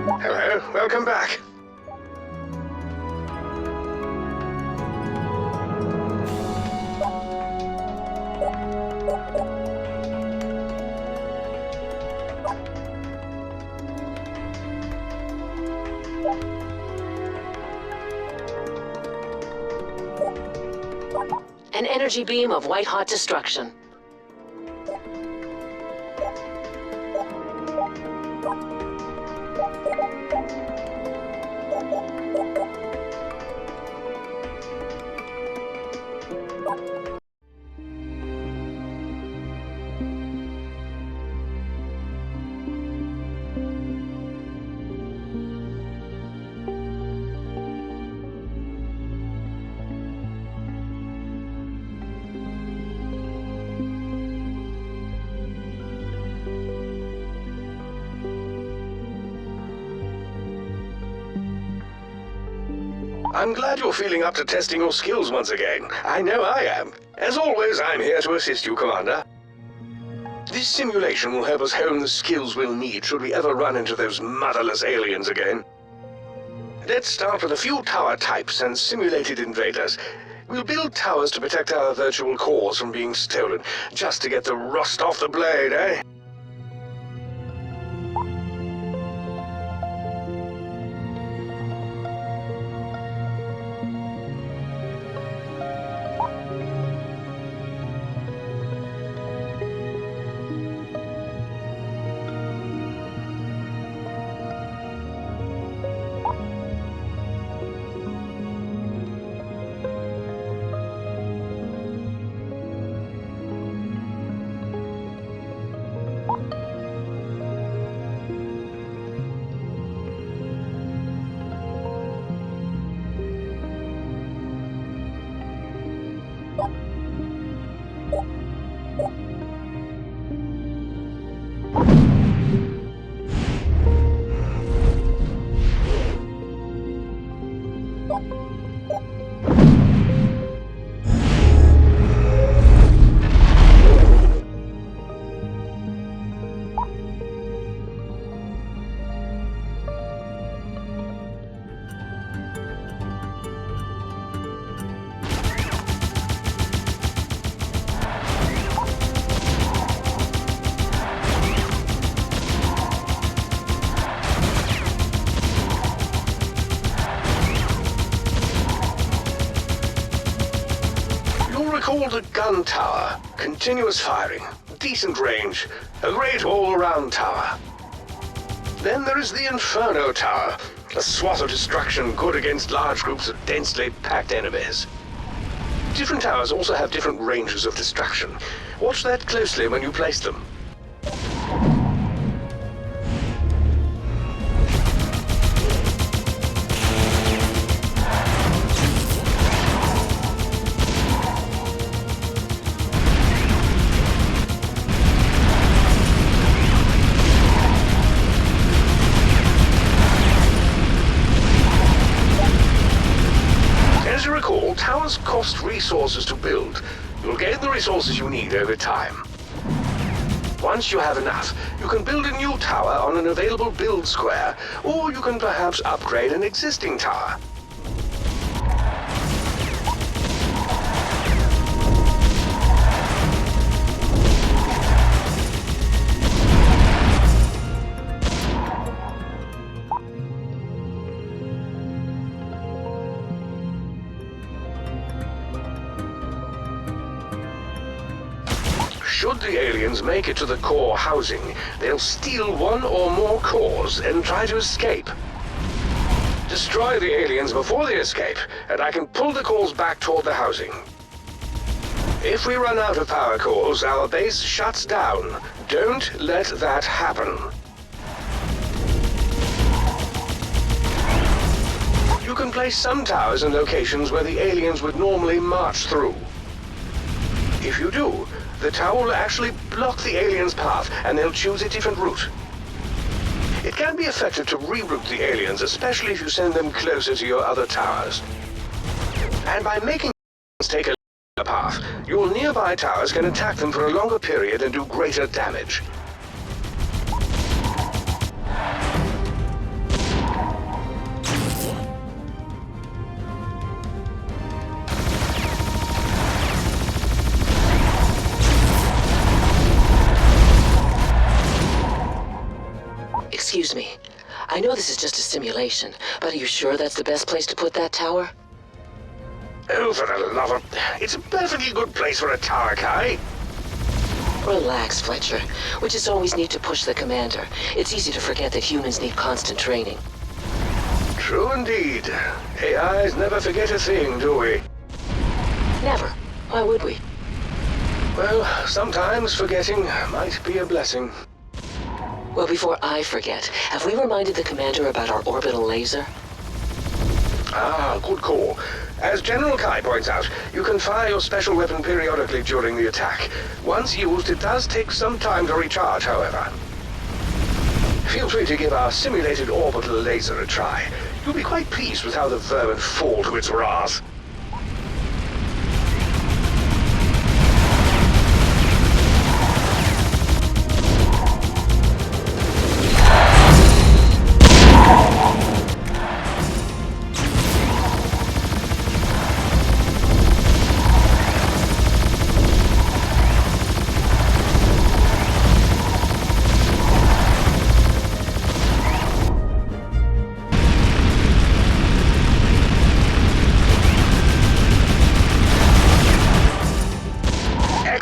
Hello, welcome back. An energy beam of white-hot destruction. I'm glad you're feeling up to testing your skills once again. I know I am. As always, I'm here to assist you, Commander. This simulation will help us hone the skills we'll need should we ever run into those motherless aliens again. Let's start with a few tower types and simulated invaders. We'll build towers to protect our virtual cores from being stolen, just to get the rust off the blade, eh? Called a gun tower. Continuous firing, decent range, a great all-around tower. Then there is the Inferno Tower, a swath of destruction good against large groups of densely packed enemies. Different towers also have different ranges of destruction. Watch that closely when you place them. Towers cost resources to build. You'll gain the resources you need over time. Once you have enough, you can build a new tower on an available build square, or you can perhaps upgrade an existing tower. Should the aliens make it to the core housing, they'll steal one or more cores and try to escape. Destroy the aliens before they escape, and I can pull the cores back toward the housing. If we run out of power cores, our base shuts down. Don't let that happen. You can place some towers in locations where the aliens would normally march through. If you do, the tower will actually block the aliens' path, and they'll choose a different route. It can be effective to reroute the aliens, especially if you send them closer to your other towers. And by making aliens take a path, your nearby towers can attack them for a longer period and do greater damage. Excuse me. I know this is just a simulation, but are you sure that's the best place to put that tower? Oh, for the love of... It's a perfectly good place for a tower, Kai. Relax, Fletcher. We just always need to push the commander. It's easy to forget that humans need constant training. True indeed. AIs never forget a thing, do we? Never. Why would we? Well, sometimes forgetting might be a blessing. Well, before I forget, have we reminded the commander about our orbital laser? Ah, good call. As General Kai points out, you can fire your special weapon periodically during the attack. Once used, it does take some time to recharge, however. Feel free to give our simulated orbital laser a try. You'll be quite pleased with how the vermin fall to its wrath.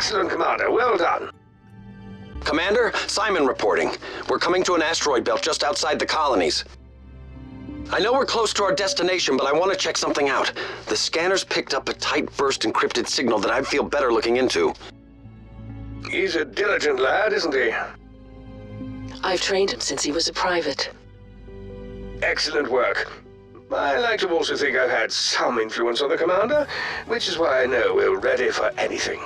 Excellent, Commander. Well done. Commander, Simon reporting. We're coming to an asteroid belt just outside the colonies. I know we're close to our destination, but I want to check something out. The scanners picked up a tight burst encrypted signal that I'd feel better looking into. He's a diligent lad, isn't he? I've trained him since he was a private. Excellent work. I like to also think I've had some influence on the Commander, which is why I know we're ready for anything.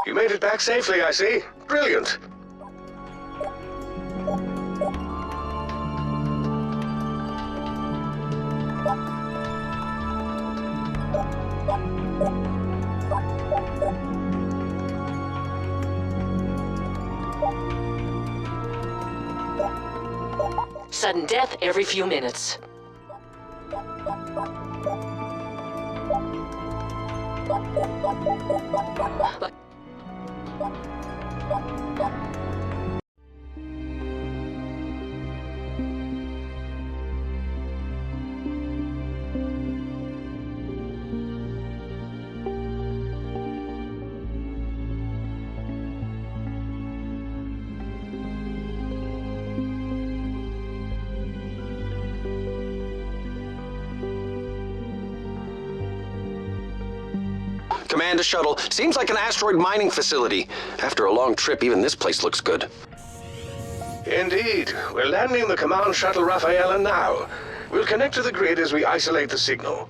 You made it back safely, I see. Brilliant. Sudden death every few minutes. But Command a shuttle. Seems like an asteroid mining facility. After a long trip, even this place looks good. Indeed. We're landing the command shuttle Rafaela now. We'll connect to the grid as we isolate the signal.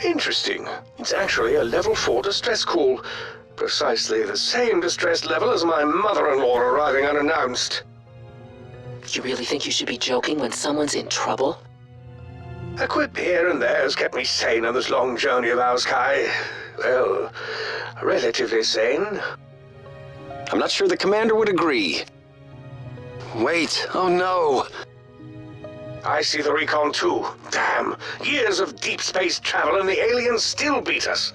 Interesting. It's actually a level 4 distress call. Precisely the same distress level as my mother-in-law arriving unannounced. You really think you should be joking when someone's in trouble? A quip here and there has kept me sane on this long journey of ours, Kai. Well, relatively sane. I'm not sure the commander would agree. Wait, oh no. I see the recon too. Damn, years of deep space travel and the aliens still beat us.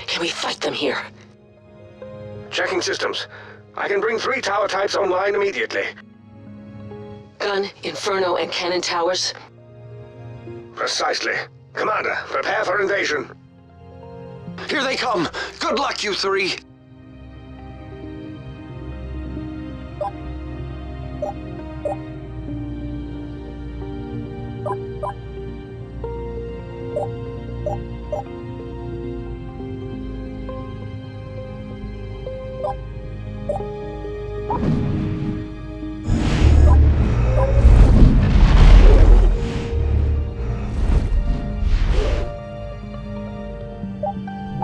Can we fight them here? Checking systems. I can bring 3 tower types online immediately. Gun, Inferno, and cannon towers? Precisely. Commander, prepare for invasion. Here they come. Good luck, you 3.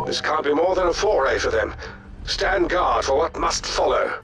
This can't be more than a foray for them. Stand guard for what must follow.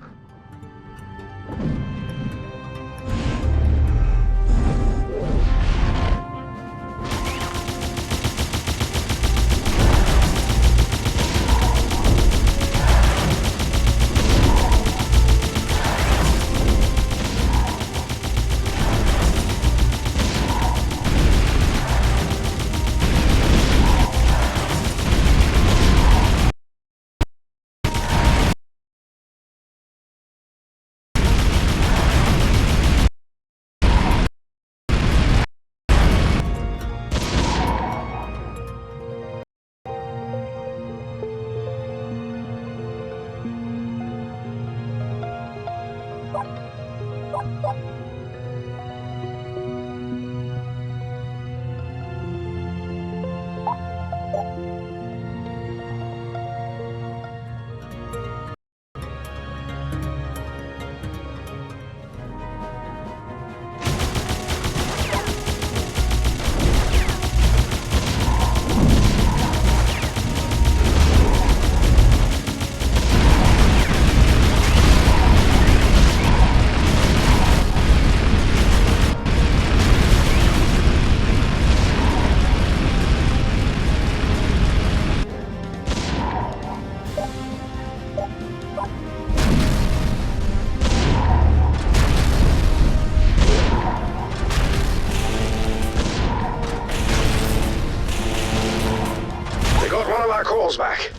Cores back.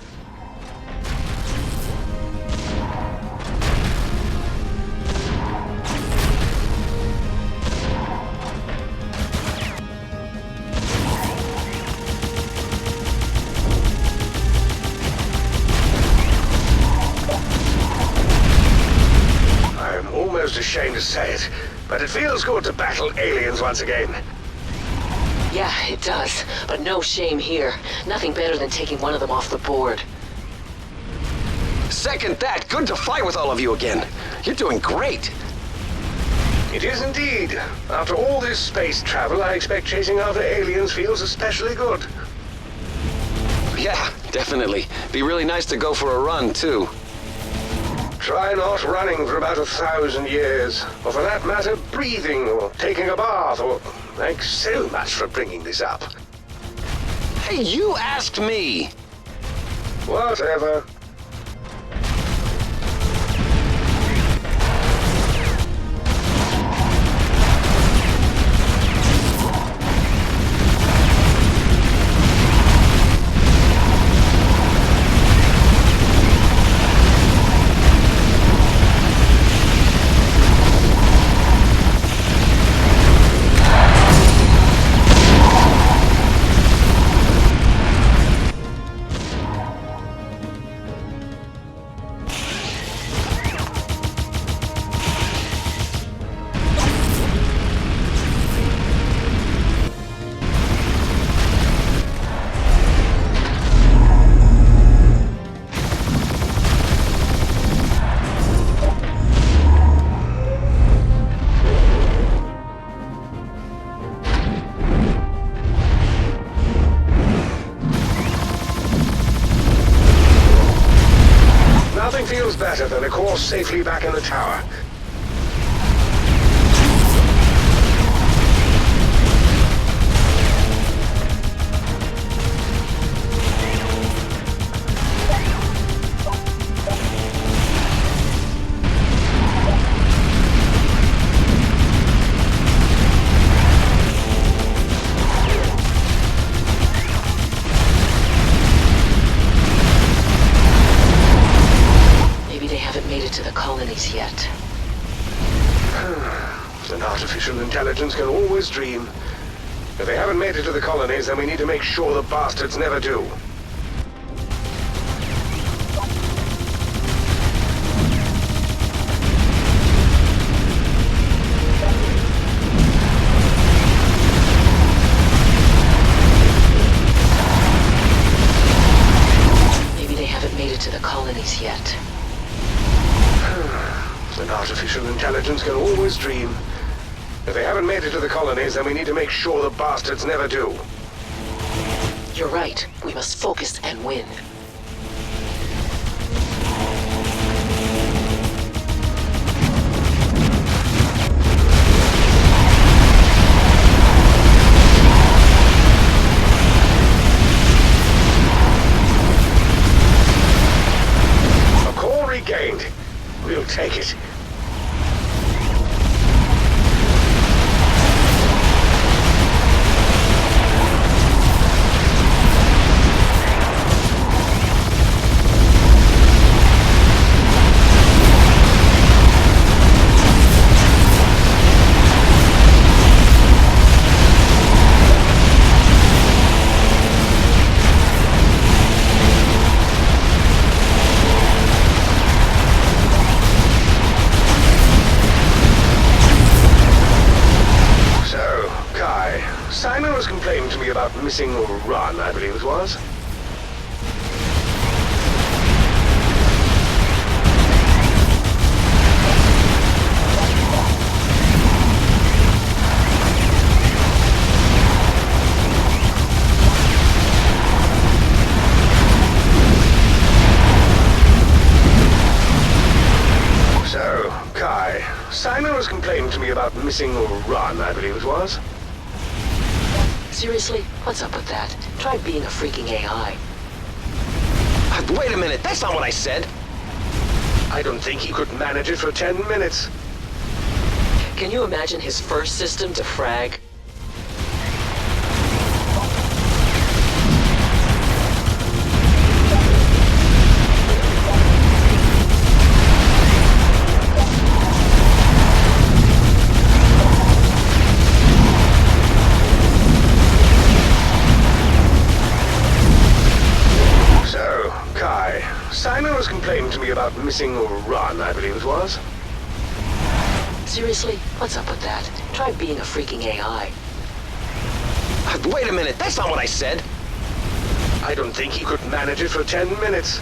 I'm almost ashamed to say it, but it feels good to battle aliens once again. Yeah, it does. But no shame here. Nothing better than taking one of them off the board. Second that. Good to fight with all of you again. You're doing great. It is indeed. After all this space travel, I expect chasing after aliens feels especially good. Yeah, definitely. Be really nice to go for a run, too. Try not running for about 1,000 years, or for that matter, breathing, or taking a bath, or... Thanks so much for bringing this up. Hey, you asked me! Whatever. miles better than a course safely back in the tower. Yet. An artificial intelligence can always dream. If they haven't made it to the colonies, then we need to make sure the bastards never do. Maybe they haven't made it to the colonies yet. An artificial intelligence can always dream. If they haven't made it to the colonies, then we need to make sure the bastards never do. You're right. We must focus and win. A core regained. We'll take it. Simon was complaining to me about missing a run, I believe it was. So, Kai, Simon was complaining to me about missing a run, I believe it was. Seriously? What's up with that? Try being a freaking AI. Wait a minute, that's not what I said. I don't think he could manage it for 10 minutes. Can you imagine his first system to frag? Simon was complaining to me about missing a run, I believe it was. Seriously? What's up with that? Try being a freaking AI. Wait a minute, that's not what I said. I don't think he could manage it for 10 minutes.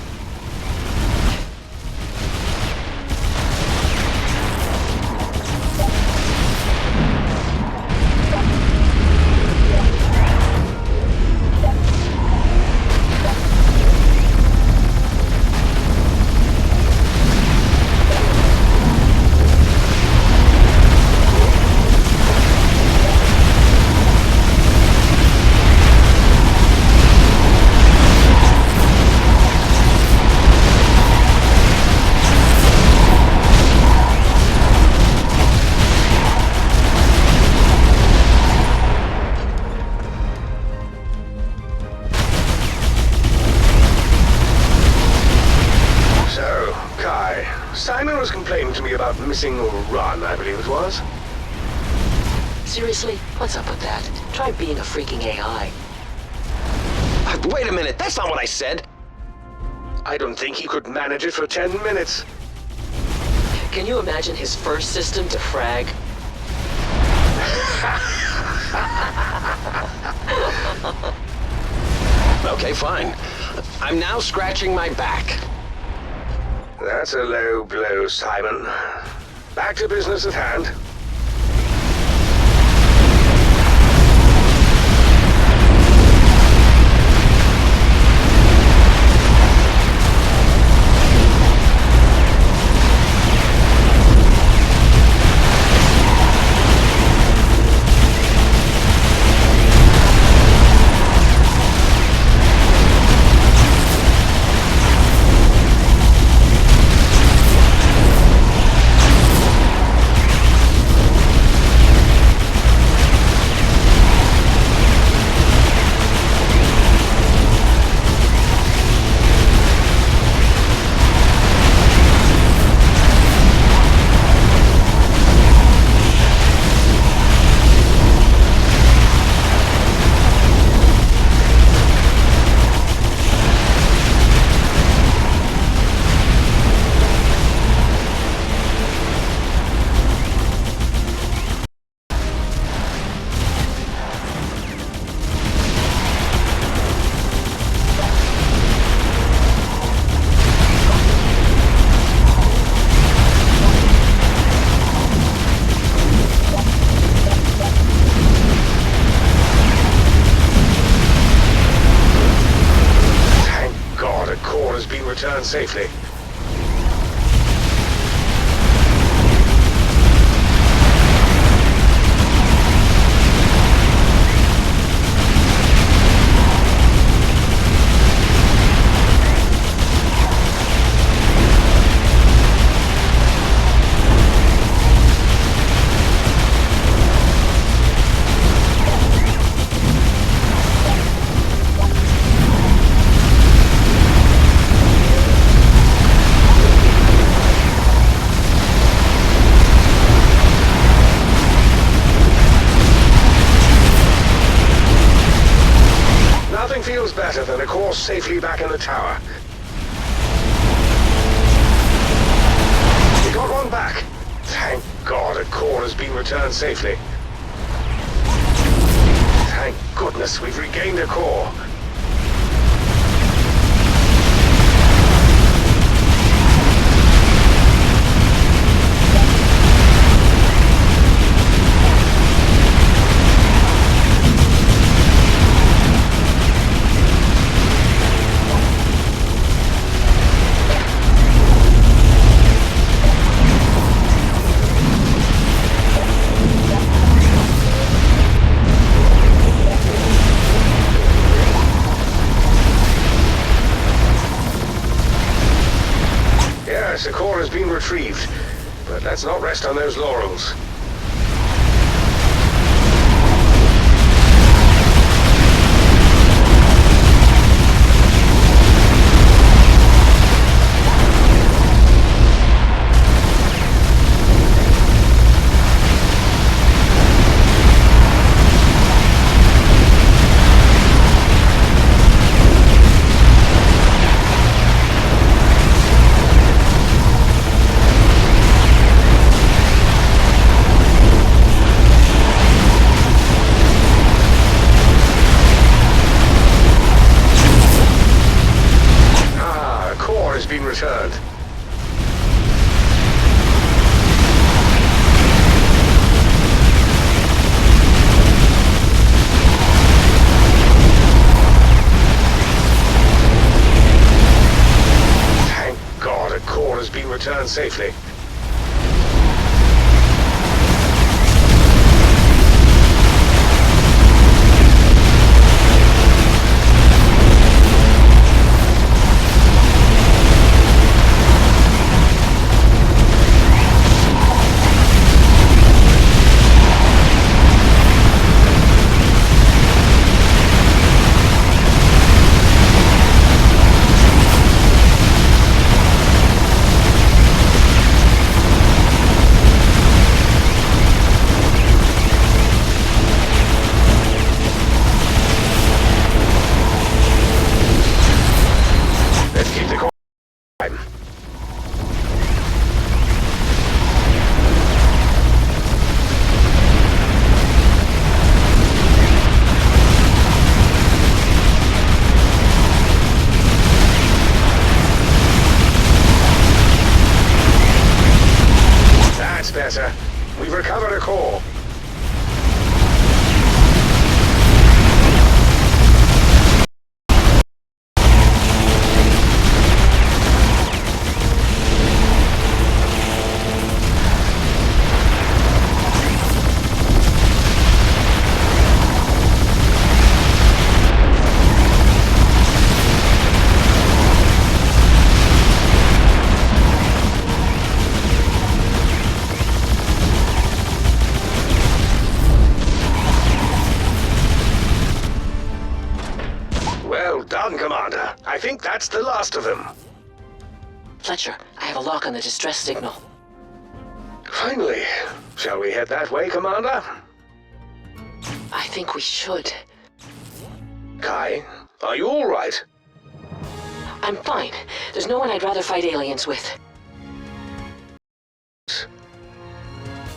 Simon was complaining to me about missing a run, I believe it was. Seriously? What's up with that? Try being a freaking AI. Wait a minute, that's not what I said. I don't think he could manage it for 10 minutes. Can you imagine his first system to frag? Okay, fine. I'm now scratching my back. That's a low blow, Simon. Back to business at hand. returned safely. Nothing feels better than a core safely back in the tower. We got one back. Thank God a core has been returned safely. Thank goodness we've regained a core. Yes, the core has been retrieved, but let's not rest on those laurels. Been returned. Thank God a core has been returned safely. Better. We've recovered a core. Well done, Commander. I think that's the last of them. Fletcher, I have a lock on the distress signal. Finally. Shall we head that way, Commander? I think we should. Kai, are you all right? I'm fine. There's no one I'd rather fight aliens with.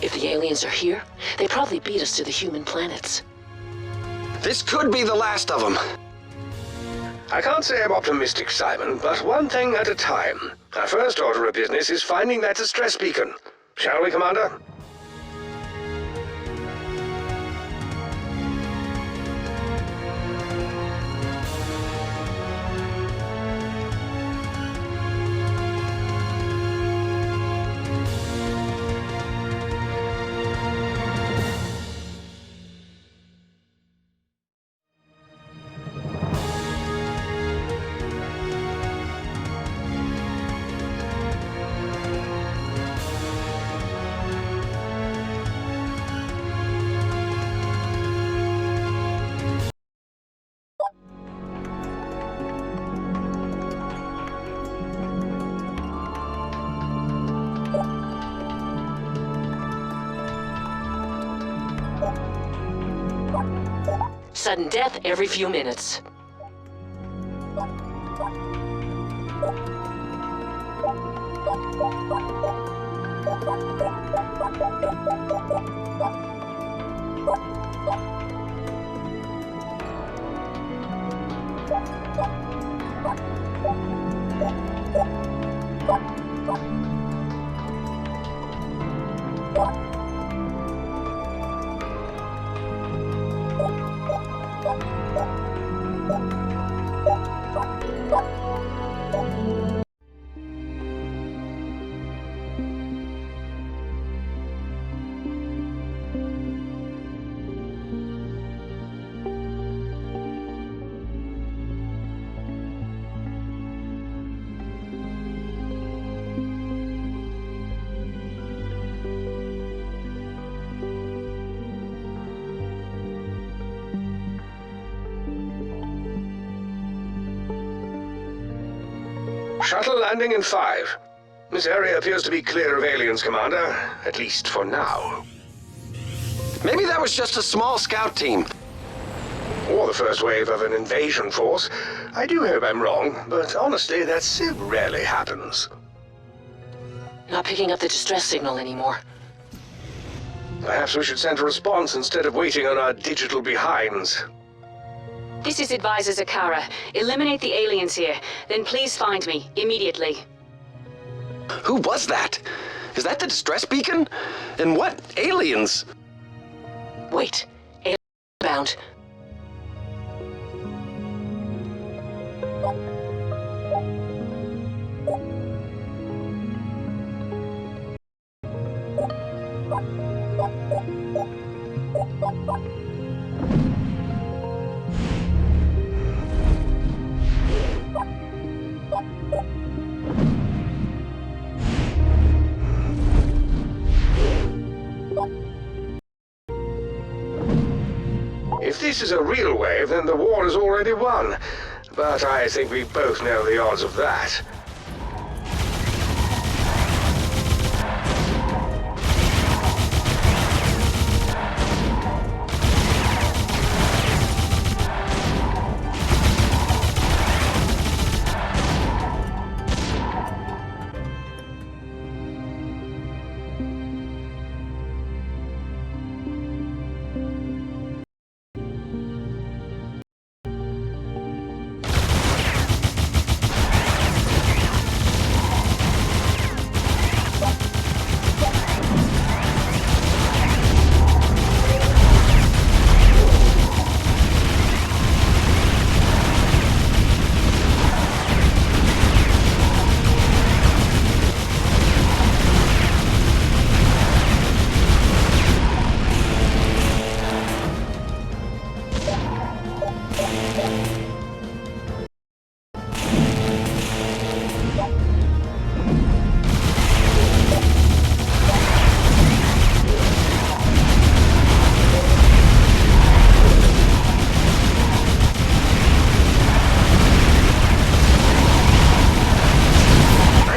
If the aliens are here, they probably beat us to the human planets. This could be the last of them. I can't say I'm optimistic, Simon, but one thing at a time. Our first order of business is finding that distress beacon. Shall we, Commander? sudden death every few minutes. Shuttle landing in 5. This area appears to be clear of aliens, Commander. At least for now. Maybe that was just a small scout team. Or the first wave of an invasion force. I do hope I'm wrong, but honestly, that so rarely happens. Not picking up the distress signal anymore. Perhaps we should send a response instead of waiting on our digital behinds. This is Advisor Zakara. Eliminate the aliens here. Then please find me, immediately. Who was that? Is that the distress beacon? And what aliens? Wait. Alien bound. If this is a real wave, then the war is already won. But I think we both know the odds of that.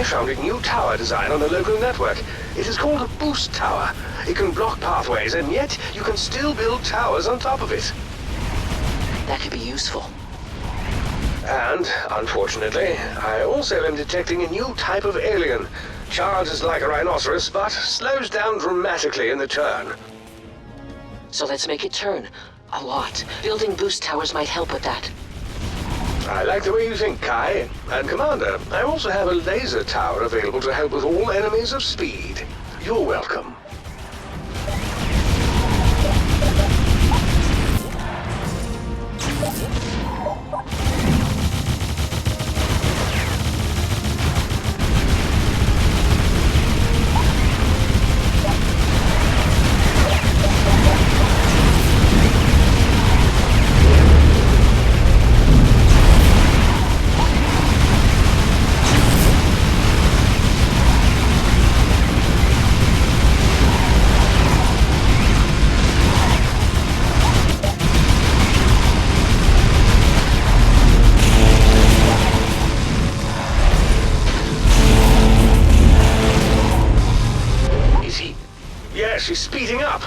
Found a new tower design on the local network. It is called a boost tower. It can block pathways, and yet you can still build towers on top of it. That could be useful. And, unfortunately, I also am detecting a new type of alien. Charges like a rhinoceros, but slows down dramatically in the turn. So let's make it turn. A lot. Building boost towers might help with that. I like the way you think, Kai. And Commander, I also have a laser tower available to help with all enemies of speed. You're welcome. Yes, she's speeding up.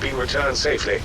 been returned safely.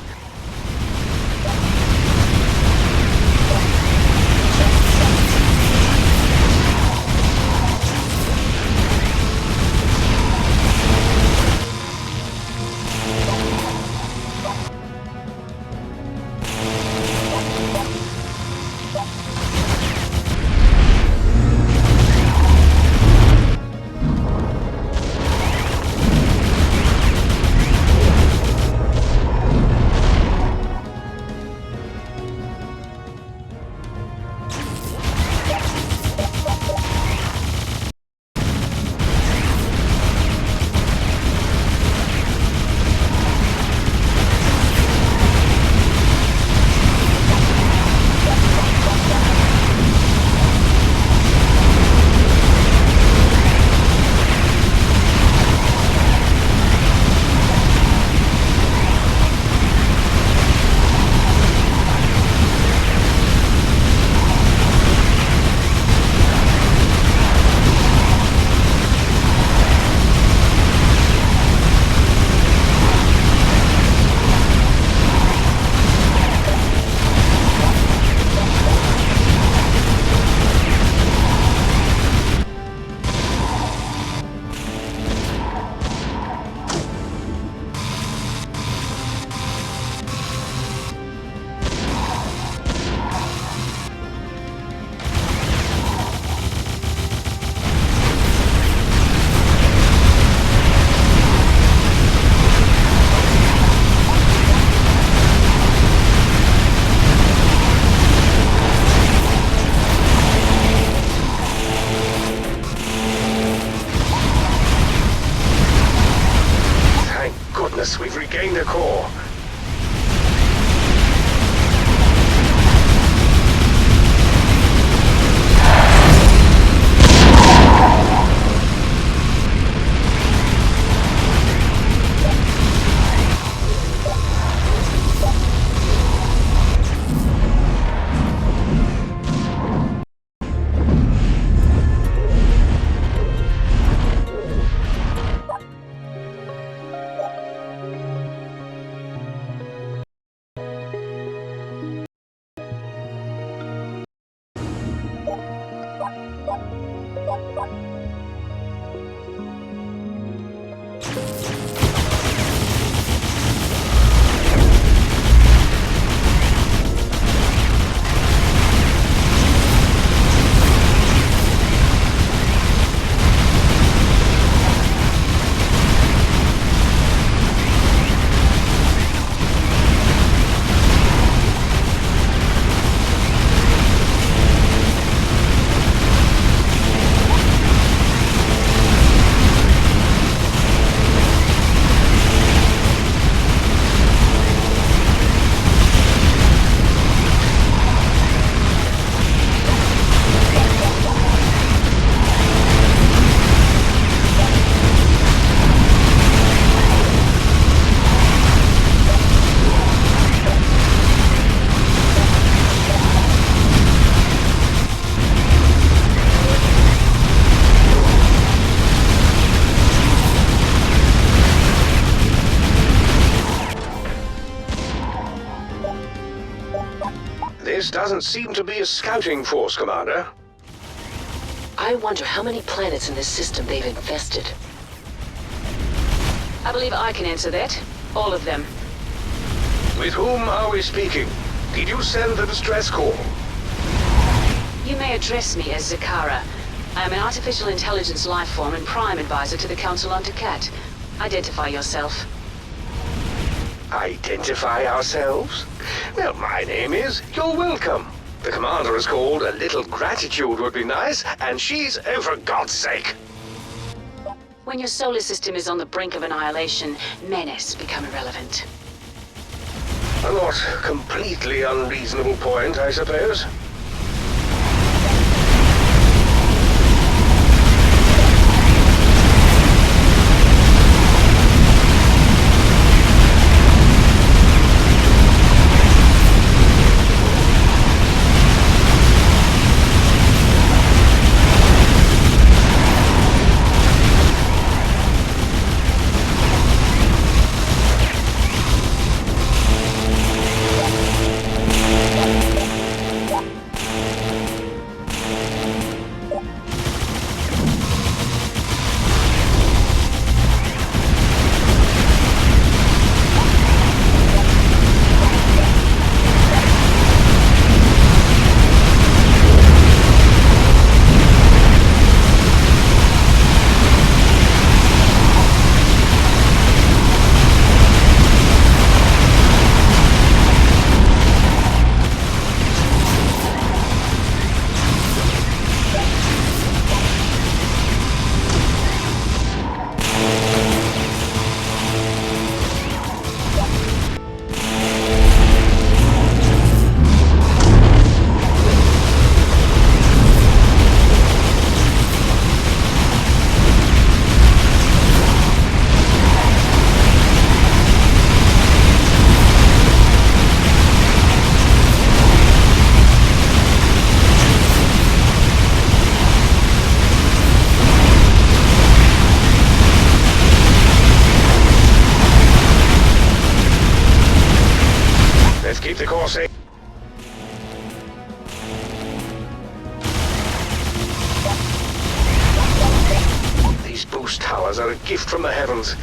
We've regained the core. This doesn't seem to be a scouting force, Commander. I wonder how many planets in this system they've infested. I believe I can answer that. All of them. With whom are we speaking? Did you send the distress call? You may address me as Zakara. I am an artificial intelligence life form and prime advisor to the Council on Takat. Identify yourself. Identify ourselves? Well, my name is You're Welcome. The Commander is called A Little Gratitude Would Be Nice, and she's, oh, for God's sake. When your solar system is on the brink of annihilation, menace become irrelevant. A not completely unreasonable point, I suppose. the heavens.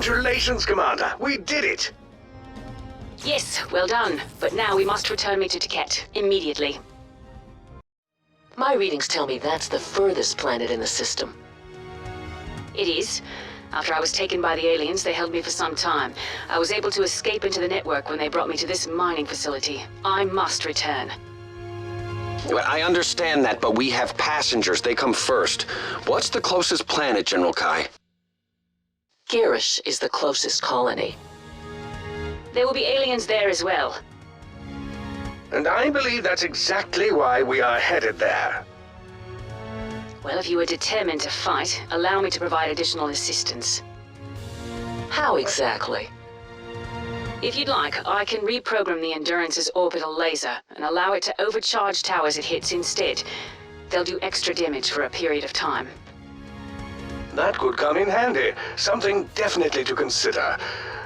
Congratulations, Commander. We did it. Yes, well done. But now we must return me to Taket immediately. My readings tell me that's the furthest planet in the system. It is. After I was taken by the aliens, they held me for some time. I was able to escape into the network when they brought me to this mining facility. I must return. Well, I understand that, but we have passengers. They come first. What's the closest planet, General Kai? Girish is the closest colony. There will be aliens there as well. And I believe that's exactly why we are headed there. Well, if you were determined to fight, allow me to provide additional assistance. How exactly? If you'd like, I can reprogram the Endurance's orbital laser and allow it to overcharge towers it hits instead. They'll do extra damage for a period of time. That could come in handy. Something definitely to consider.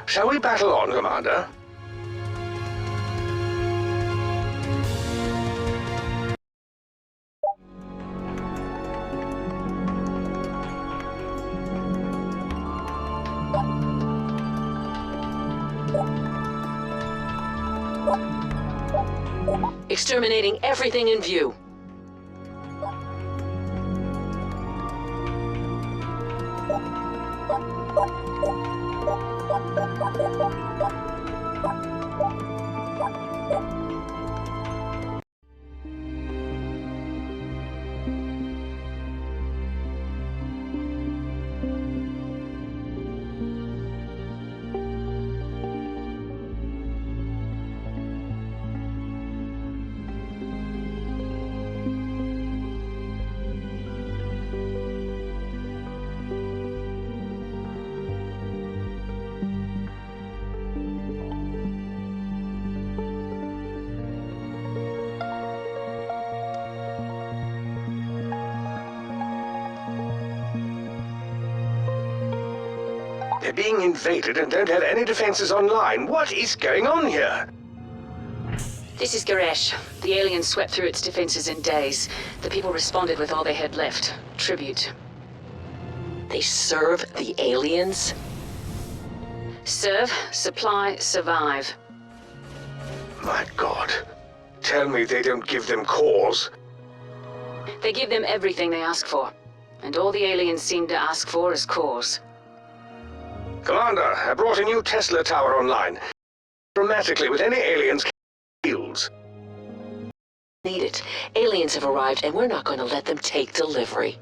Shall we battle on, Commander? Exterminating everything in view. They're being invaded and don't have any defenses online. What is going on here? This is Garesh. The aliens swept through its defenses in days. The people responded with all they had left. Tribute. They serve the aliens? Serve, supply, survive. My God. Tell me they don't give them cause. They give them everything they ask for. And all the aliens seem to ask for is cause. Commander, I brought a new Tesla tower online. Dramatically with any aliens shields. Need it. Aliens have arrived and we're not going to let them take delivery.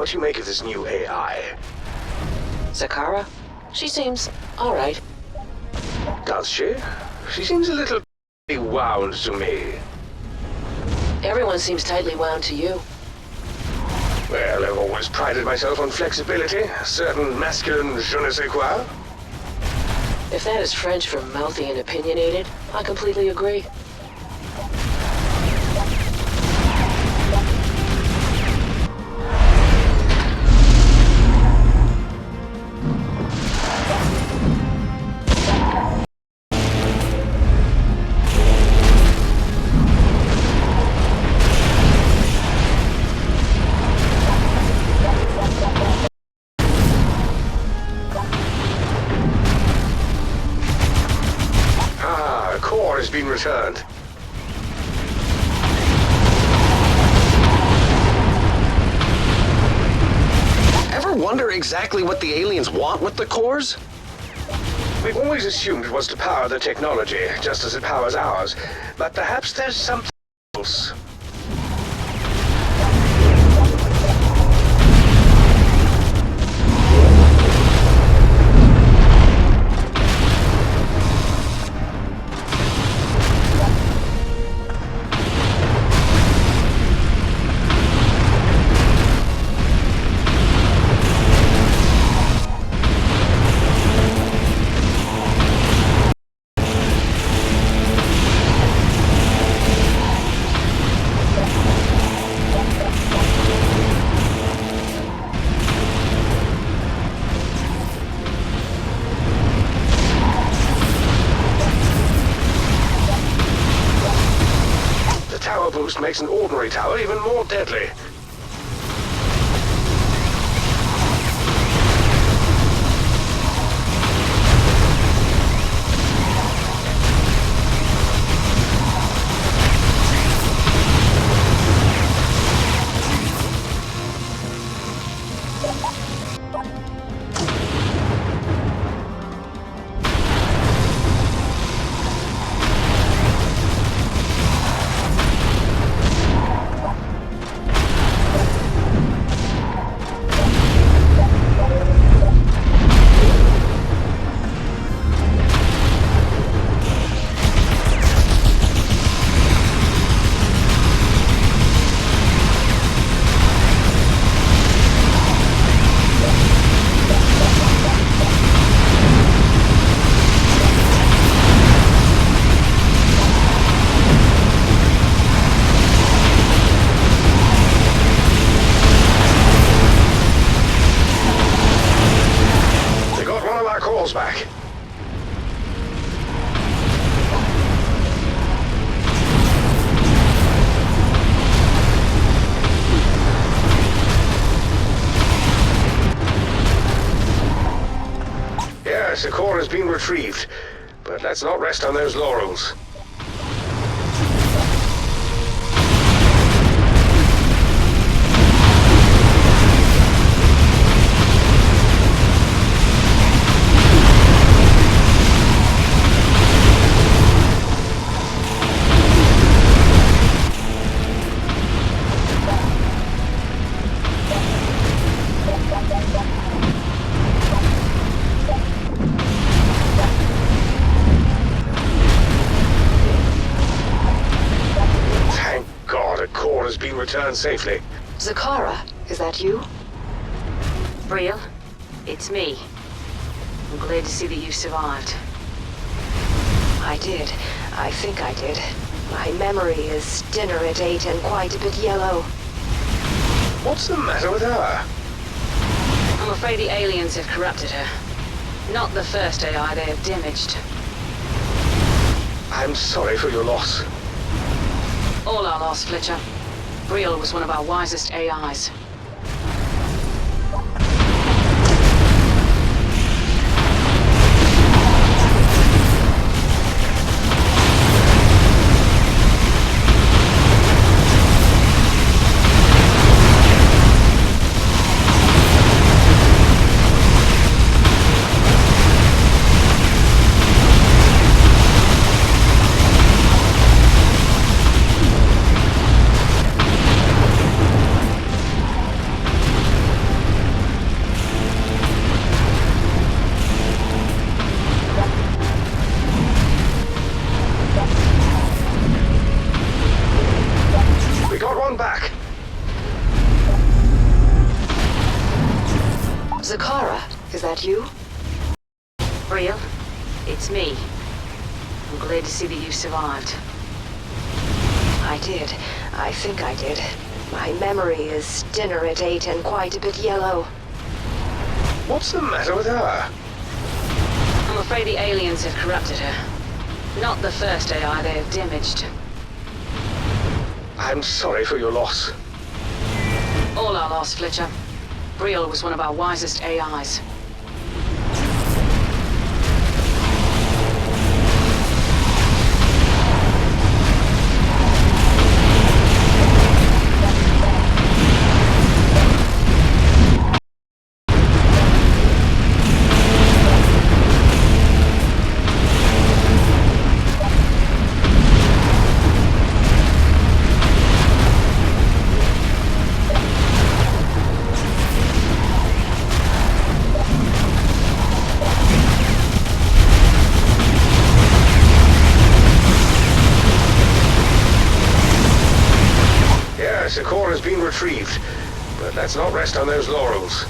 What do you make of this new AI? Zakara? She seems alright. Does she? She seems a little wound to me. Everyone seems tightly wound to you. Well, I've always prided myself on flexibility, a certain masculine je ne sais quoi. If that is French for mouthy and opinionated, I completely agree. tower has been returned. Ever wonder exactly what the aliens want with the cores? We've always assumed it was to power the technology, just as it powers ours. But perhaps there's something else. Tower boost makes an ordinary tower even more deadly. Back. Yes, the core has been retrieved, but let's not rest on those laurels. Has been returned safely. Zakara, is that you? Brielle, it's me. I'm glad to see that you survived. I did. I think I did. My memory is dinner at 8 and quite a bit yellow. What's the matter with her? I'm afraid the aliens have corrupted her. Not the first AI they have damaged. I'm sorry for your loss. All our loss, Fletcher. Brielle was one of our wisest AIs. Back. Zakara, is that you? Brielle, it's me. I'm glad to see that you survived. I did. I think I did. My memory is dinner at 8 and quite a bit yellow. What's the matter with her? I'm afraid the aliens have corrupted her. Not the first AI they have damaged. I'm sorry for your loss. All our loss, Fletcher. Brielle was one of our wisest AIs. retrieved. But let's not rest on those laurels.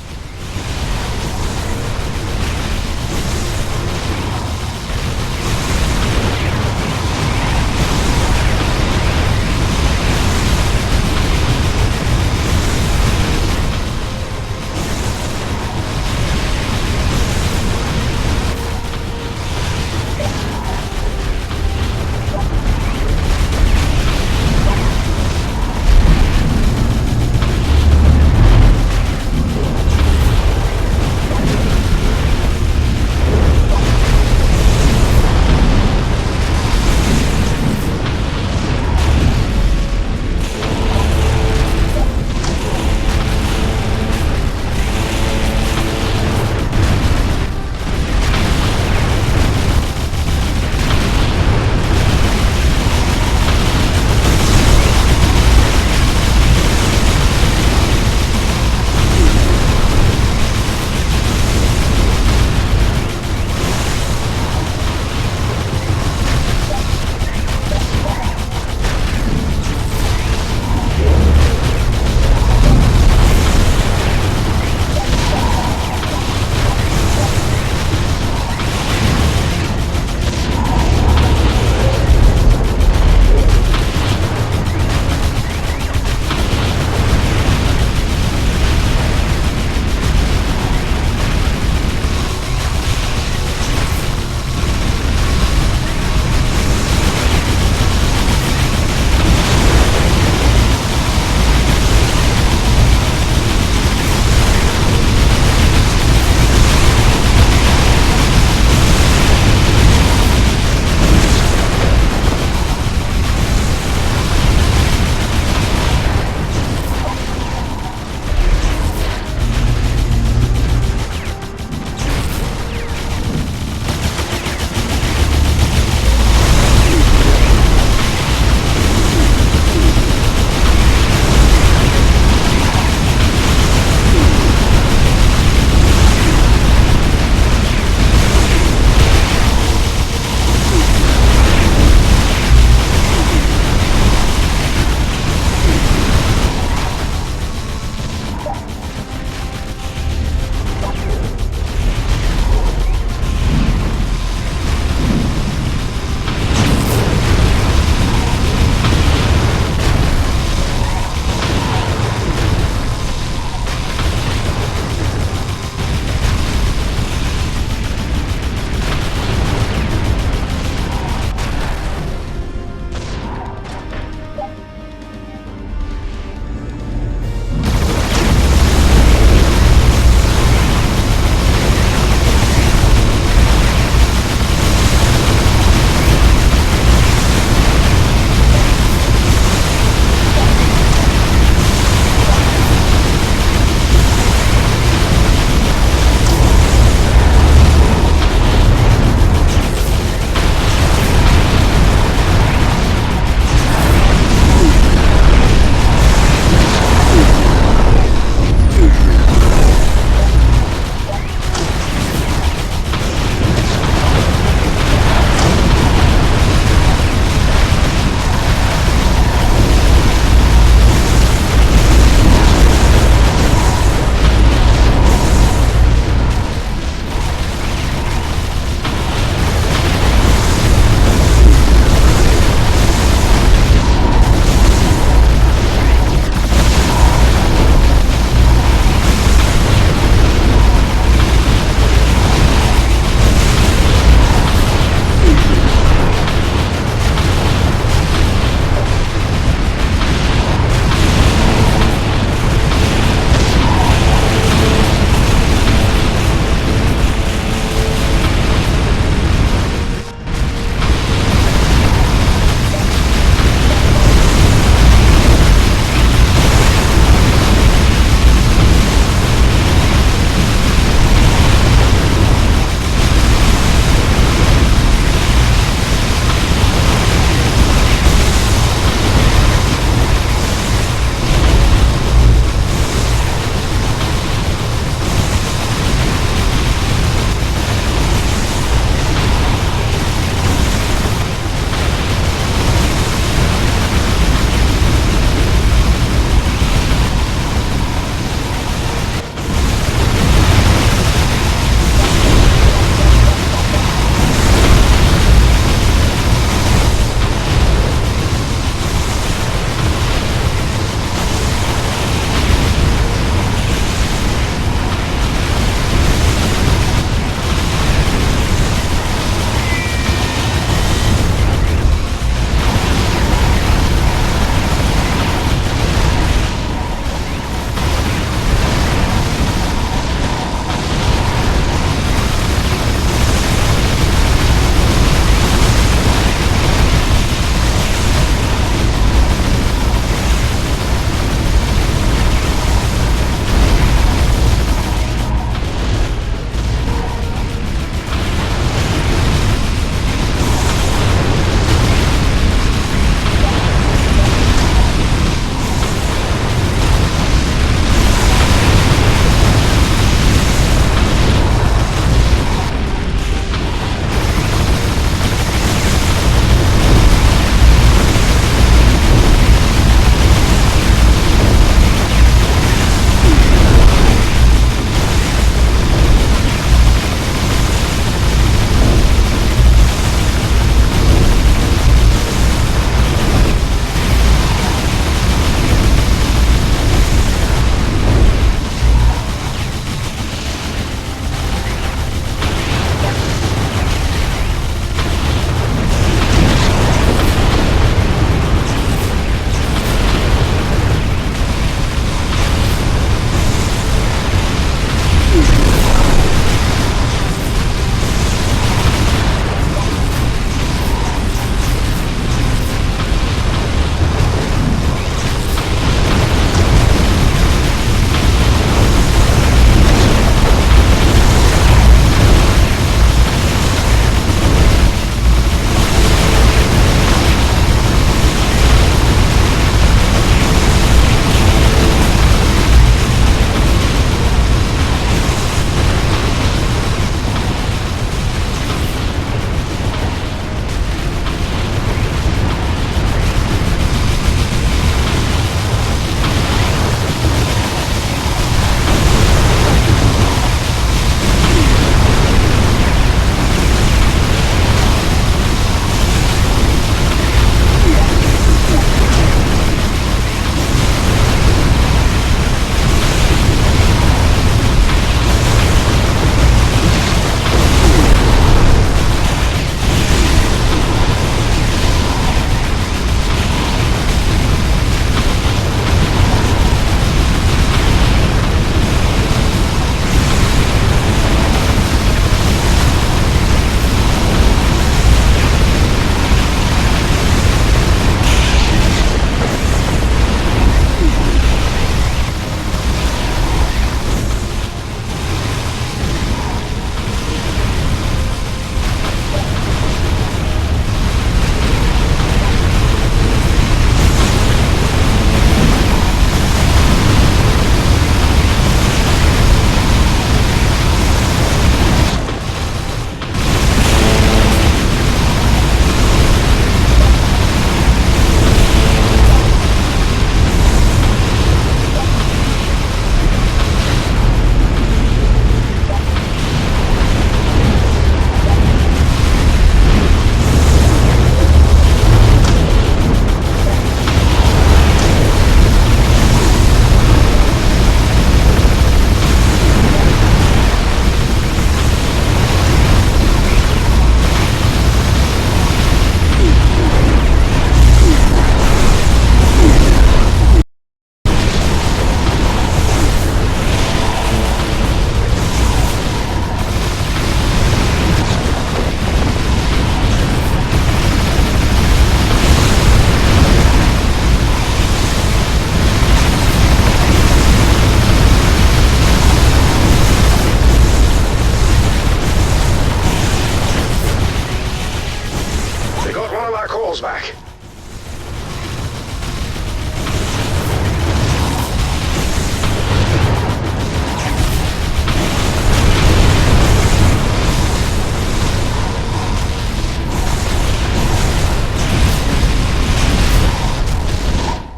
our calls back.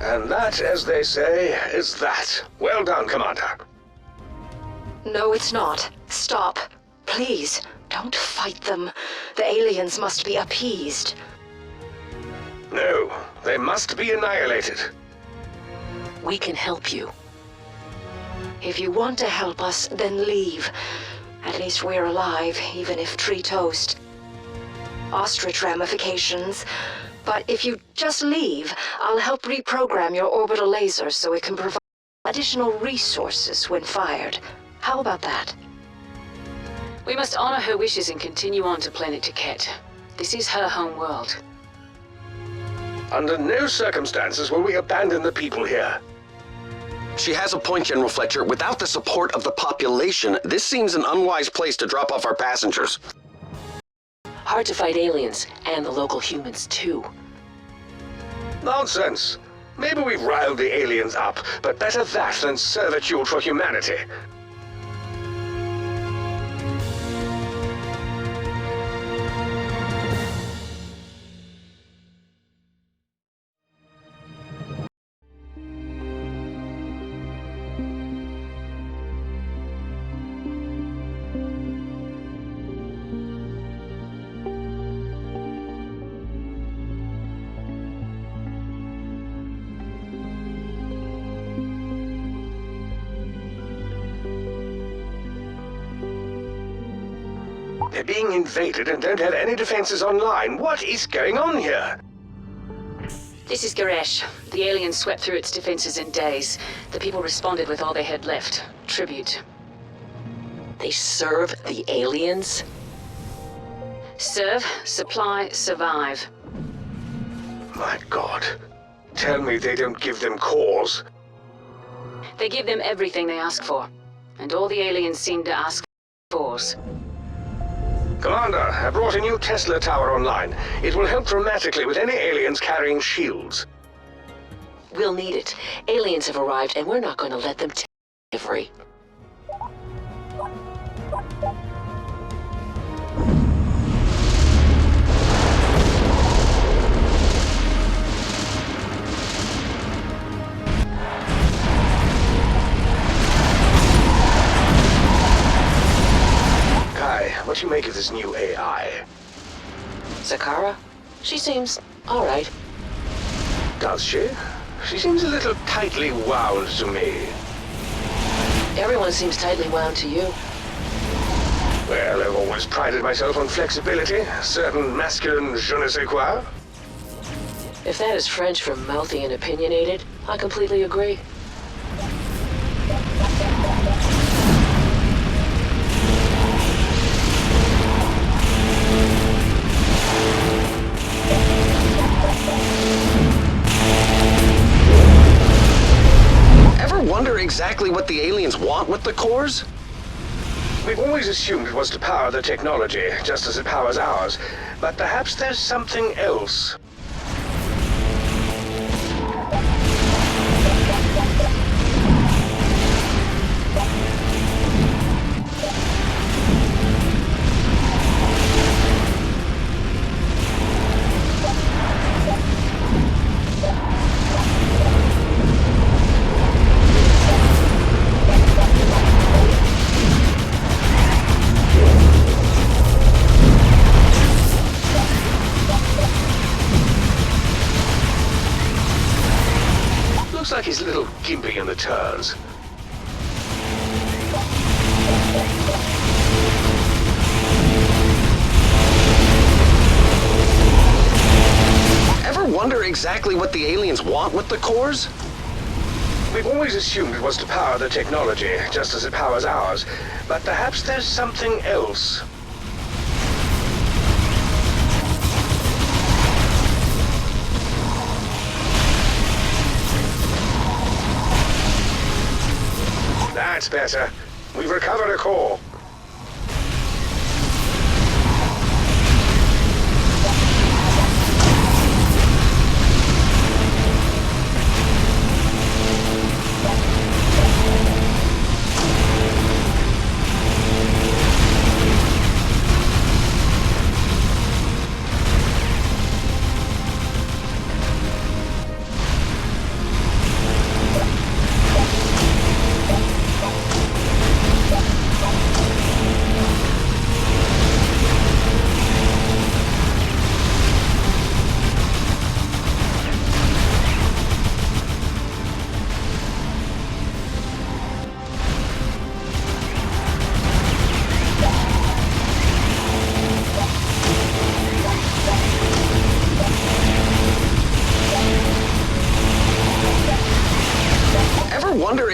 And that, as they say, is that. Well done, Commander. No, it's not. Stop. Please, don't fight them. The aliens must be appeased. No, they must be annihilated. We can help you. If you want to help us, then leave. At least we're alive, even if tree-toast. Ostrich ramifications. But if you just leave, I'll help reprogram your orbital lasers so it can provide additional resources when fired. How about that? We must honor her wishes and continue on to Planet Taket. This is her home world. Under no circumstances will we abandon the people here. She has a point, General Fletcher. Without the support of the population, this seems an unwise place to drop off our passengers. Hard to fight aliens, and the local humans too. Nonsense. Maybe we've riled the aliens up, but better that than servitude for humanity. They're being invaded and don't have any defenses online. What is going on here? This is Garesh. The aliens swept through its defenses in days. The people responded with all they had left. Tribute. They serve the aliens? Serve, supply, survive. My God. Tell me they don't give them cause. They give them everything they ask for. And all the aliens seem to ask for. Commander, I brought a new Tesla tower online. It will help dramatically with any aliens carrying shields. We'll need it. Aliens have arrived, and we're not going to let them take delivery. What do you make of this new AI? Zakara? She seems alright. Does she? She seems a little tightly wound to me. Everyone seems tightly wound to you. Well, I've always prided myself on flexibility, a certain masculine je ne sais quoi. If that is French for mouthy and opinionated, I completely agree. Wonder exactly what the aliens want with the cores? We've always assumed it was to power the technology, just as it powers ours. But perhaps there's something else. Looks like he's a little gimpy in the turns. Ever wonder exactly what the aliens want with the cores? We've always assumed it was to power the technology, just as it powers ours. But perhaps there's something else. That's better. We've recovered a core.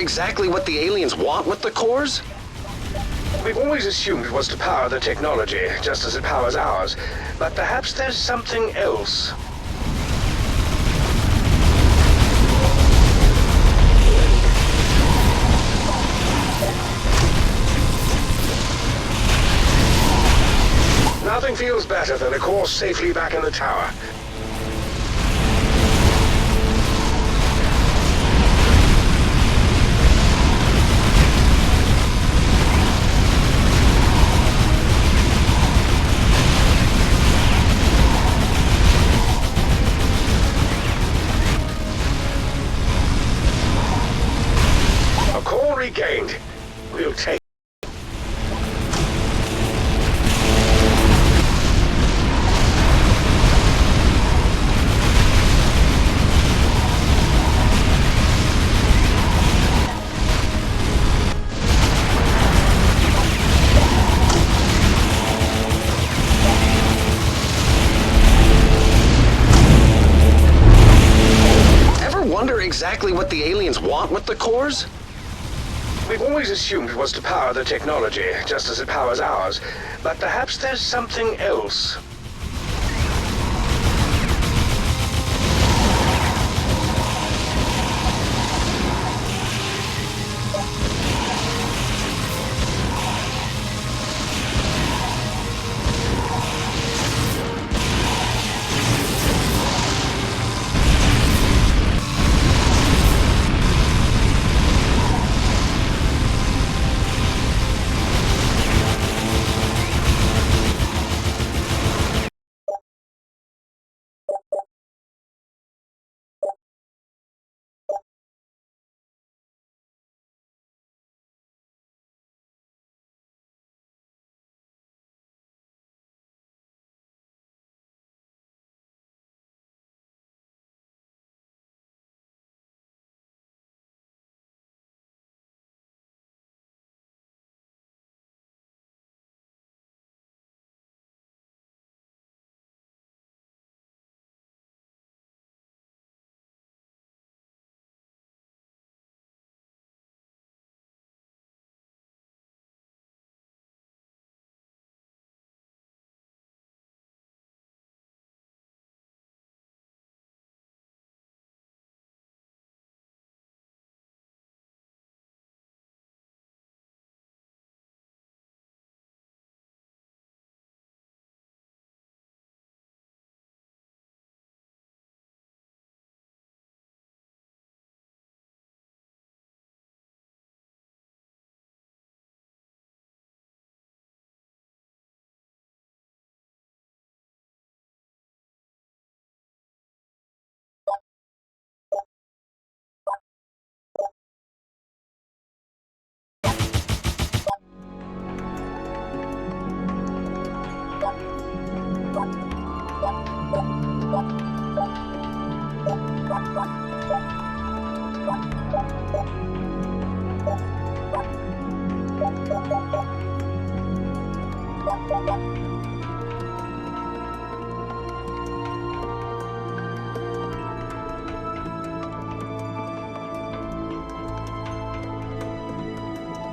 exactly what the aliens want with the cores? We've always assumed it was to power the technology, just as it powers ours. But perhaps there's something else. Nothing feels better than a core safely back in the tower. A core regained. We'll take. Wonder exactly what the aliens want with the cores? We've always assumed it was to power the technology, just as it powers ours. But perhaps there's something else.